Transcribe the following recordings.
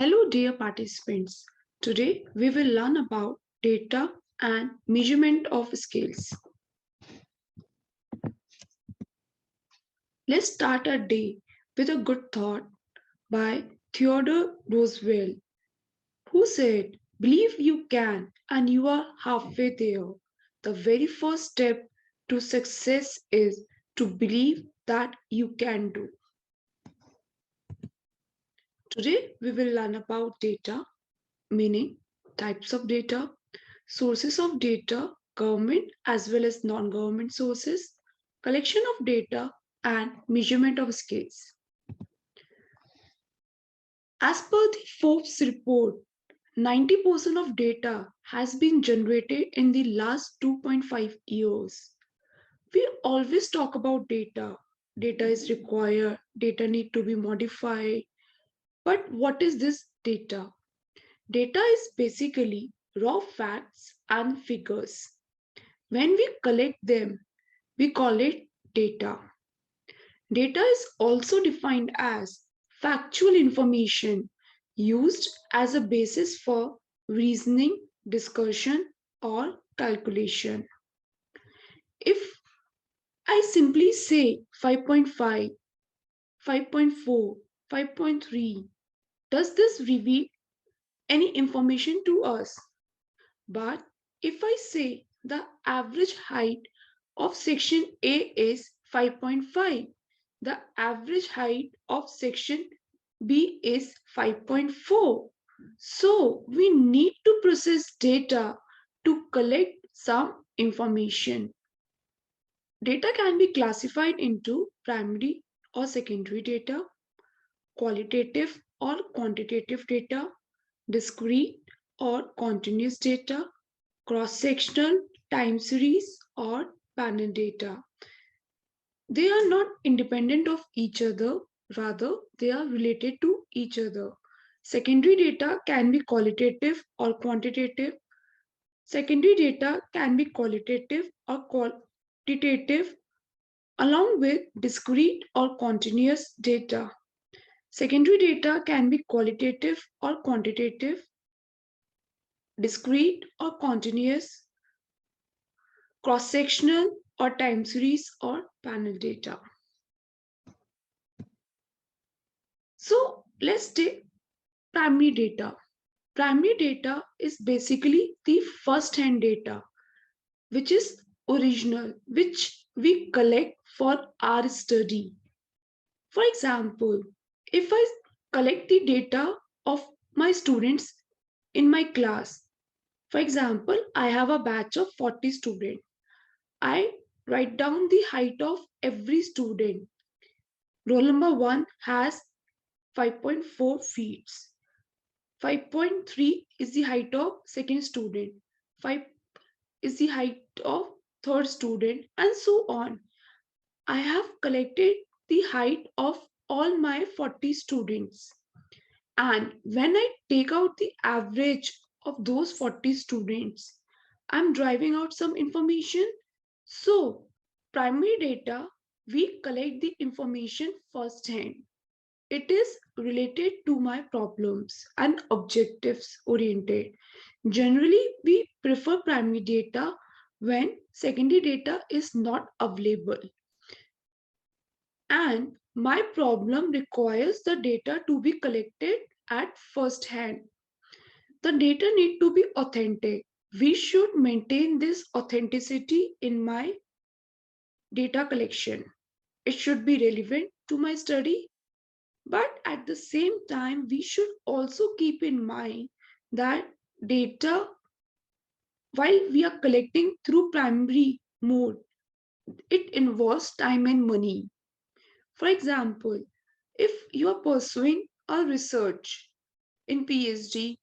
Hello, dear participants. Today we will learn about data and measurement of scales. Let's start our day with a good thought by Theodore Roosevelt, who said, "Believe you can, and you are halfway there. The very first step to success is to believe that you can do." Today we will learn about data, meaning types of data, sources of data, government as well as non-government sources, collection of data, and measurement of scales. As per the Forbes report, 90% of data has been generated in the last 2.5 years. We always talk about data. Data is required, data need to be modified. But what is this data? Data is basically raw facts and figures. When we collect them, we call it data. Data is also defined as factual information used as a basis for reasoning, discussion, or calculation. If I simply say 5.5, 5.4, 5.3, does this reveal any information to us? But if I say the average height of section A is 5.5, the average height of section B is 5.4. So we need to process data to collect some information. Data can be classified into primary or secondary data, qualitative or quantitative data, discrete or continuous data, cross-sectional, time series, or panel data. They are not independent of each other, rather, they are related to each other. Secondary data can be qualitative or quantitative. Secondary data can be qualitative or quantitative along with discrete or continuous data. Secondary data can be qualitative or quantitative, discrete or continuous, cross-sectional or time series or panel data. So let's take primary data. Primary data is basically the first-hand data, which is original, which we collect for our study. For example, if I collect the data of my students in my class, for example, I have a batch of 40 students. I write down the height of every student. Roll number 1 has 5.4 feet. 5.3 is the height of second student. 5 is the height of third student, and so on. I have collected the height of all my 40 students. And when I take out the average of those 40 students, I'm driving out some information. So, primary data, we collect the information first hand. It is related to my problems and objectives oriented. Generally, we prefer primary data when secondary data is not available. And my problem requires the data to be collected at first hand. The data need to be authentic. We should maintain this authenticity in my data collection. It should be relevant to my study, but at the same time, we should also keep in mind that data, while we are collecting through primary mode, it involves time and money. For example, if you are pursuing a research in PhD,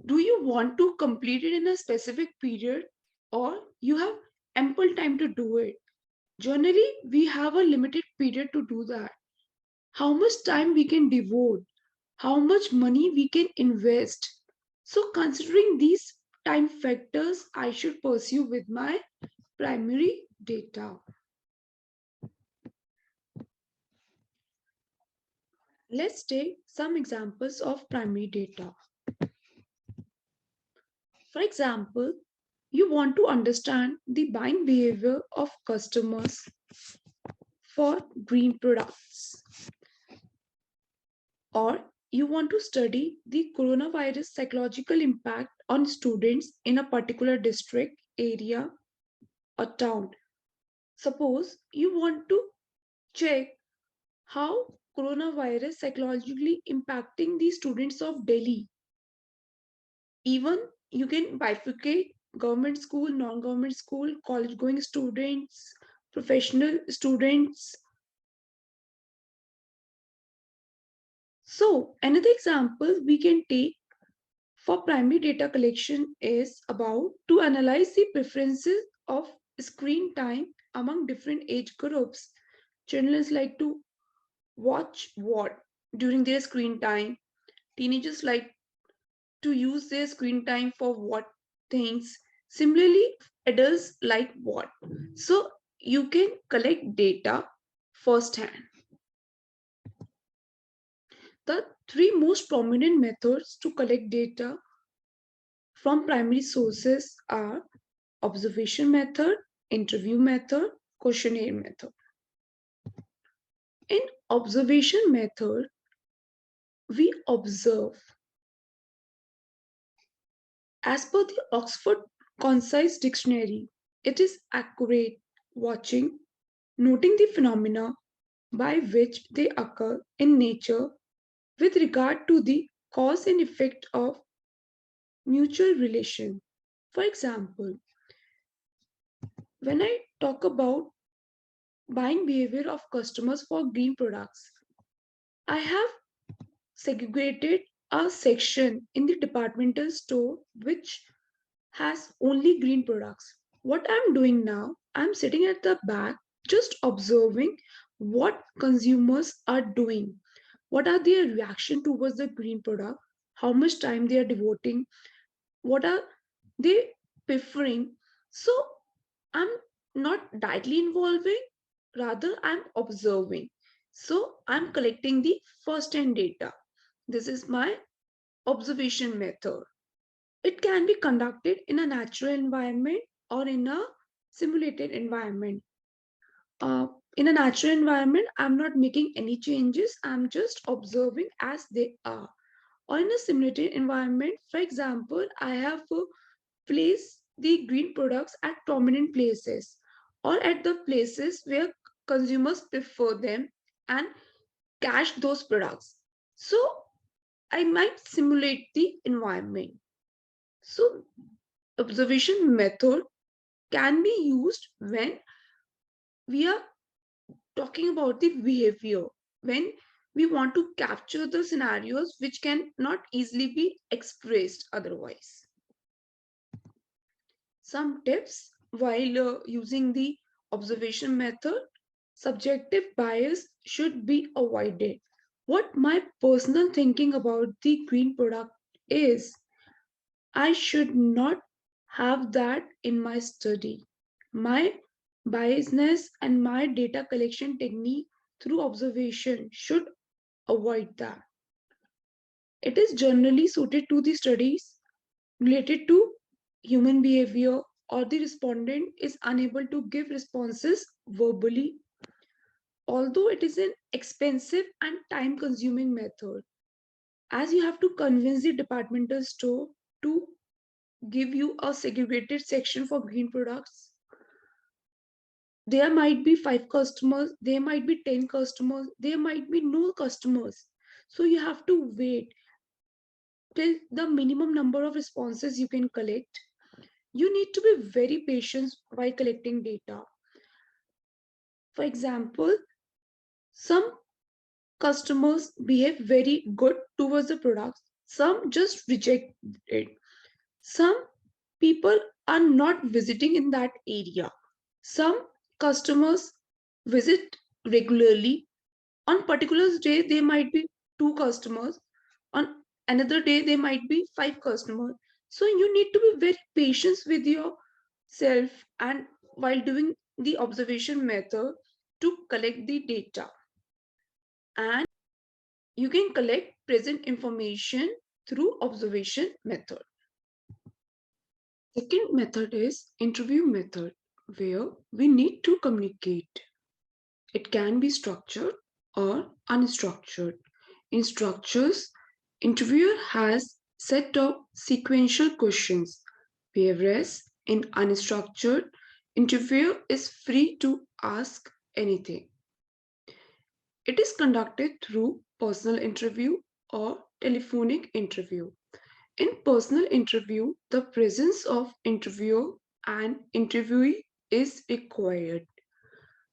do you want to complete it in a specific period or you have ample time to do it? Generally, we have a limited period to do that. How much time we can devote, how much money we can invest. So, considering these time factors, I should pursue with my primary data. Let's take some examples of primary data. For example, you want to understand the buying behavior of customers for green products, or you want to study the coronavirus psychological impact on students in a particular district, area, or town. Suppose you want to check how coronavirus psychologically impacting the students of Delhi. Even you can bifurcate government school, non-government school, college going students, professional students. So another example we can take for primary data collection is about to analyze the preferences of screen time among different age groups. Children like to watch what during their screen time. Teenagers like to use their screen time for what things. Similarly, adults like what. So you can collect data firsthand. The three most prominent methods to collect data from primary sources are observation method, interview method, questionnaire method. In observation method, we observe. As per the Oxford Concise Dictionary, it is accurate watching, noting the phenomena by which they occur in nature with regard to the cause and effect of mutual relation. For example, when I talk about buying behavior of customers for green products, I have segregated a section in the departmental store which has only green products. What I'm doing now, I'm sitting at the back just observing what consumers are doing. What are their reaction towards the green product? How much time they are devoting? What are they preferring? So I'm not directly involving, rather I'm observing. So I'm collecting the first hand data. This is my observation method. It can be conducted in a natural environment or in a simulated environment. Uh, in a natural environment, I'm not making any changes, I'm just observing as they are. Or in a simulated environment, for example, I have placed the green products at prominent places or at the places where consumers prefer them and cache those products. So I might simulate the environment. So observation method can be used when we are talking about the behavior, when we want to capture the scenarios which can not easily be expressed otherwise. Some tips while using the observation method: subjective bias should be avoided. What my personal thinking about the green product is, I should not have that in my study. My biasness and my data collection technique through observation should avoid that. It is generally suited to the studies related to human behavior, or the respondent is unable to give responses verbally, although it is an expensive and time consuming method, as you have to convince the departmental store to give you a segregated section for green products. There might be 5 customers, there might be 10 customers, there might be no customers. So you have to wait till the minimum number of responses you can collect. You need to be very patient while collecting data. For example, some customers behave very good towards the products, some just reject it. Some people are not visiting in that area. Some customers visit regularly. On particular day, there might be 2 customers. On another day, there might be 5 customers. So you need to be very patient with yourself and while doing the observation method to collect the data. And You can collect present information through observation method. Second method is interview method, where we need to communicate. It can be structured or unstructured. In structures, interviewer has set up sequential questions, whereas in unstructured, interviewer is free to ask anything. It is conducted through personal interview or telephonic interview. In personal interview, the presence of interviewer and interviewee is required.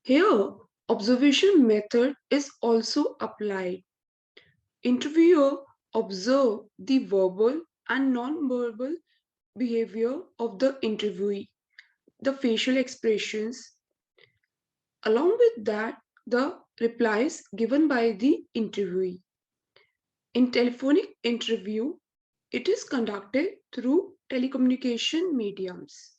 Here, observation method is also applied. Interviewer observe the verbal and non-verbal behavior of the interviewee, the facial expressions. Along with that, the replies given by the interviewee. In telephonic interview, it is conducted through telecommunication mediums.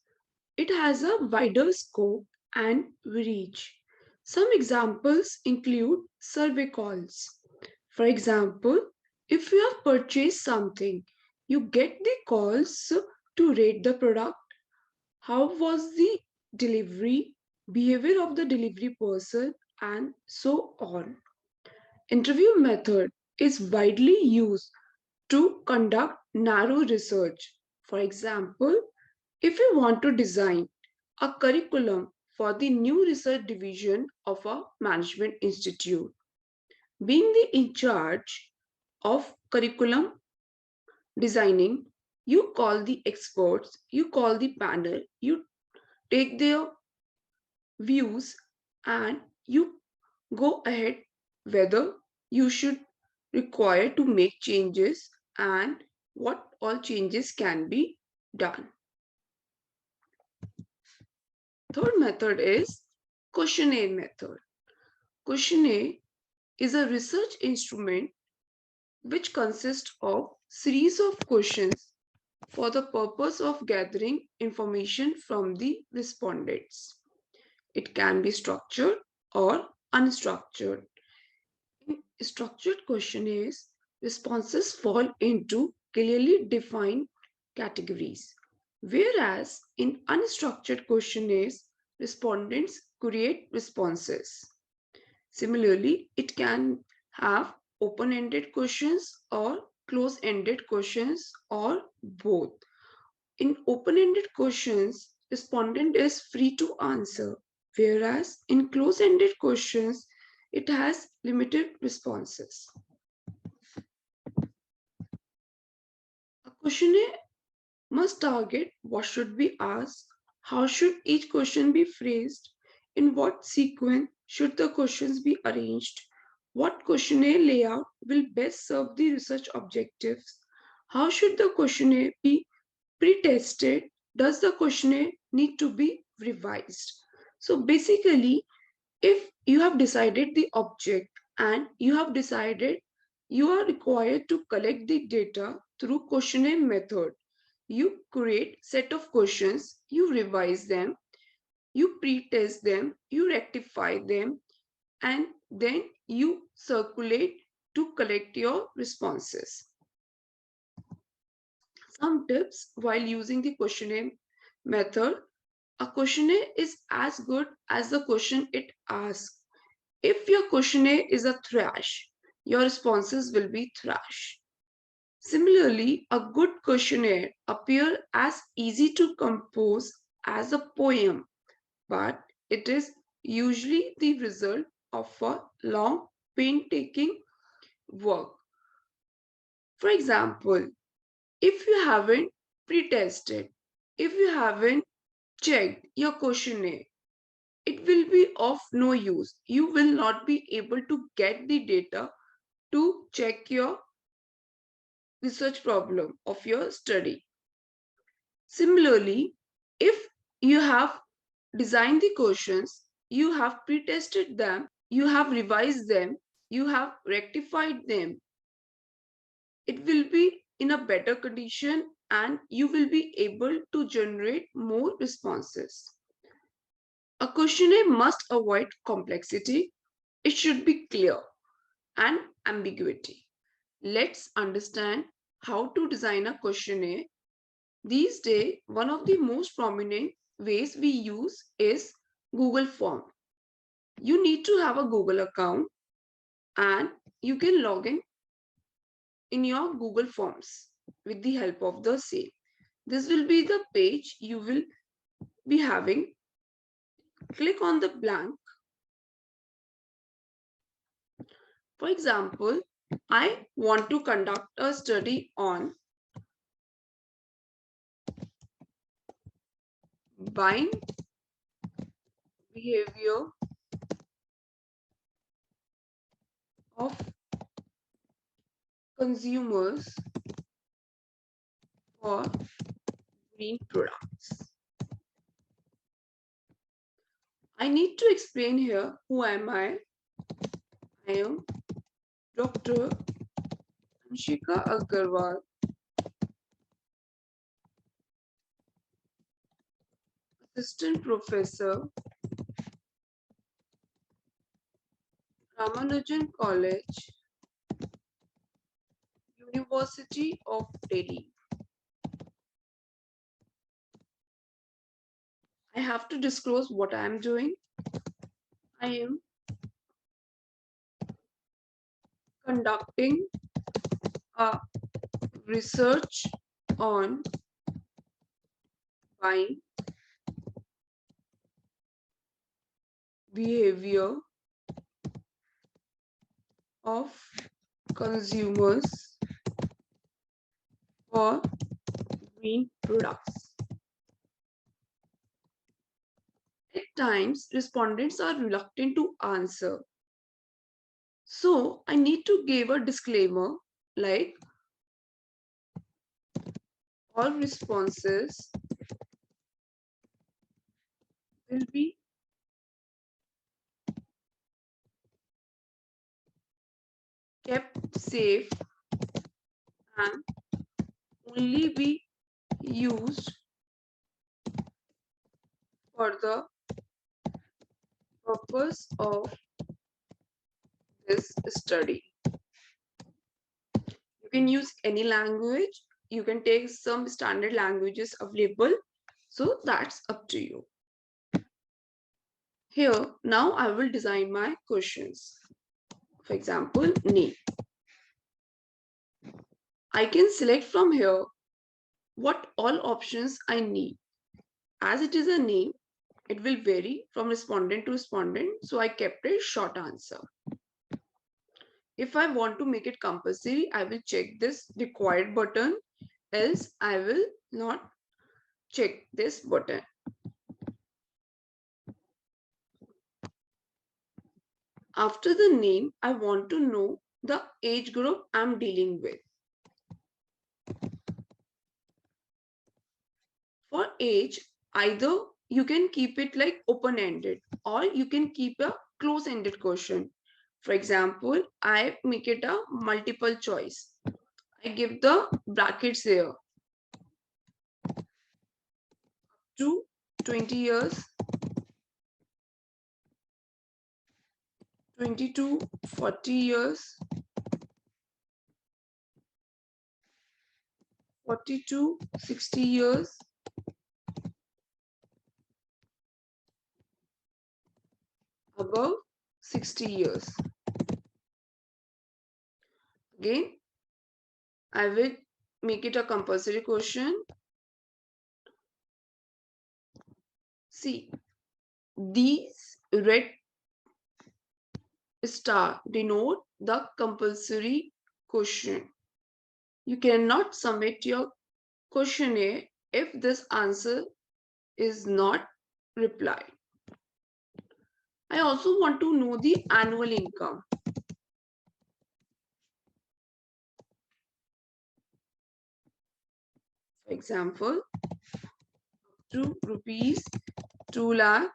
It has a wider scope and reach. Some examples include survey calls. For example, if you have purchased something, you get the calls to rate the product. How was the delivery, behavior of the delivery person, and so on. Interview method is widely used to conduct narrow research. For example, if you want to design a curriculum for the new research division of a management institute, being the in charge of curriculum designing, you call the experts, you call the panel, you take their views, and you go ahead whether you should require to make changes and what all changes can be done. Third method is questionnaire method. Questionnaire is a research instrument which consists of series of questions for the purpose of gathering information from the respondents. It can be structured or unstructured. In structured questionnaires, responses fall into clearly defined categories, whereas in unstructured questionnaires, respondents create responses. Similarly, it can have open ended questions or close ended questions or both. In open ended questions, respondent is free to answer, whereas in close ended questions, it has limited responses. A questionnaire must target what should be asked, how should each question be phrased, in what sequence should the questions be arranged, what questionnaire layout will best serve the research objectives, how should the questionnaire be pre-tested, does the questionnaire need to be revised. So basically, if you have decided the object and you have decided you are required to collect the data through questionnaire method, you create set of questions, you revise them, you pre-test them, you rectify them, and then you circulate to collect your responses. Some tips while using the questionnaire method. A questionnaire is as good as the question it asks. If your questionnaire is a thrash, your responses will be thrash. Similarly, a good questionnaire appears as easy to compose as a poem, but it is usually the result of a long, painstaking work. For example, if you haven't pre-tested, if you haven't checked your questionnaire, it will be of no use. You will not be able to get the data to check your research problem of your study. Similarly, if you have designed the questions, you have pre-tested them, you have revised them, you have rectified them, it will be in a better condition and you will be able to generate more responses. A questionnaire must avoid complexity. It should be clear. and ambiguity. Let's understand how to design a questionnaire. These days, one of the most prominent ways we use is Google Form. You need to have a Google account and you can log in your Google Forms with the help of the same. This will be the page you will be having. Click on the blank. For example, I want to conduct a study on buying behavior of consumers for green products. I need to explain here who am I. I am Dr. Anshika Agarwal, Assistant Professor, Ramanujan College, University of Delhi. I have to disclose what I am doing. I am conducting a research on buying behavior of consumers for green products. At times, respondents are reluctant to answer. So, I need to give a disclaimer like all responses will be kept safe and only be used for the purpose of this study. You can use any language. You can take some standard languages available. So that's up to you. Here, now I will design my questions. For example, name. I can select from here what all options I need. As it is a name, it will vary from respondent to respondent. So I kept a short answer. If I want to make it compulsory, I will check this required button, else I will not check this button. After the name, I want to know the age group I'm dealing with. For age, either you can keep it like open-ended or you can keep a close-ended question. For example, I make it a multiple choice. I give the brackets here to 20 years, 20 to 40 years, 40 to 60 years, above 60 years. Again, I will make it a compulsory question. See, these red star denote the compulsory question. You cannot submit your questionnaire if this answer is not replied. I also want to know the annual income. For example, to rupees 2 lakh,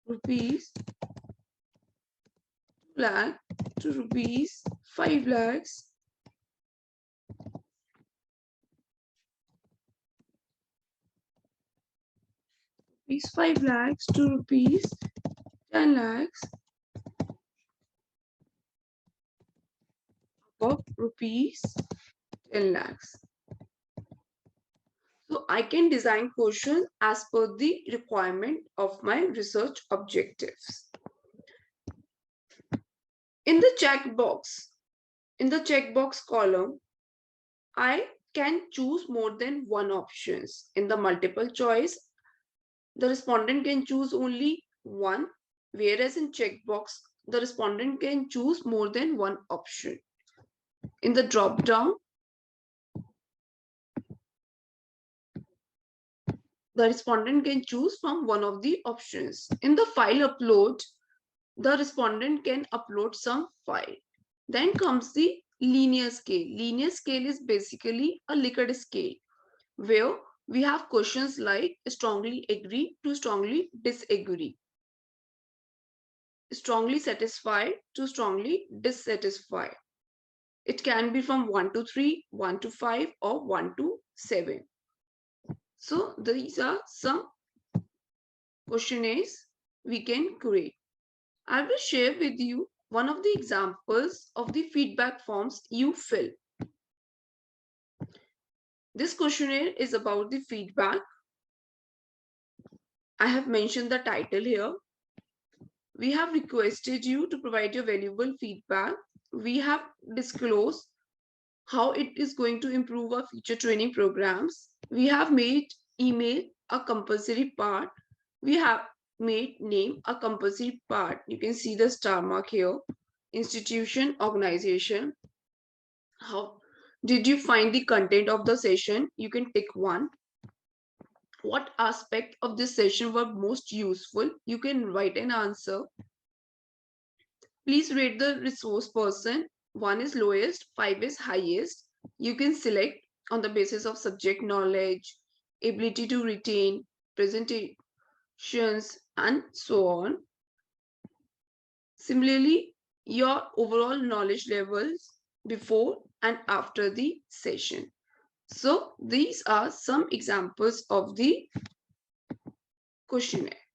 rupees 2 lakh to rupees 5 lakhs, rupees 5 lakhs to rupees 10 lakhs of rupees 10 lakhs. So I can design questions as per the requirement of my research objectives. In the checkbox column, I can choose more than one options. In the multiple choice, the respondent can choose only one, whereas in checkbox, the respondent can choose more than one option. In the drop down, the respondent can choose from one of the options. In the file upload, the respondent can upload some file. Then comes the linear scale. Linear scale is basically a Likert scale where we have questions like strongly agree to strongly disagree, strongly satisfied to strongly dissatisfied. It can be from 1 to 3, 1 to 5, or 1 to 7. So these are some questionnaires we can create. I will share with you one of the examples of the feedback forms you fill. This questionnaire is about the feedback. I have mentioned the title here. We have requested you to provide your valuable feedback. We have disclosed how it is going to improve our future training programs. We have made email a compulsory part. We have made name a compulsory part. You can see the star mark here. Institution, organization. How did you find the content of the session? You can tick 1. What aspect of this session were most useful? You can write an answer. Please rate the resource person. 1 is lowest, 5 is highest. You can select on the basis of subject knowledge, ability to retain, presentations, and so on. Similarly, your overall knowledge levels before and after the session. So these are some examples of the questionnaire.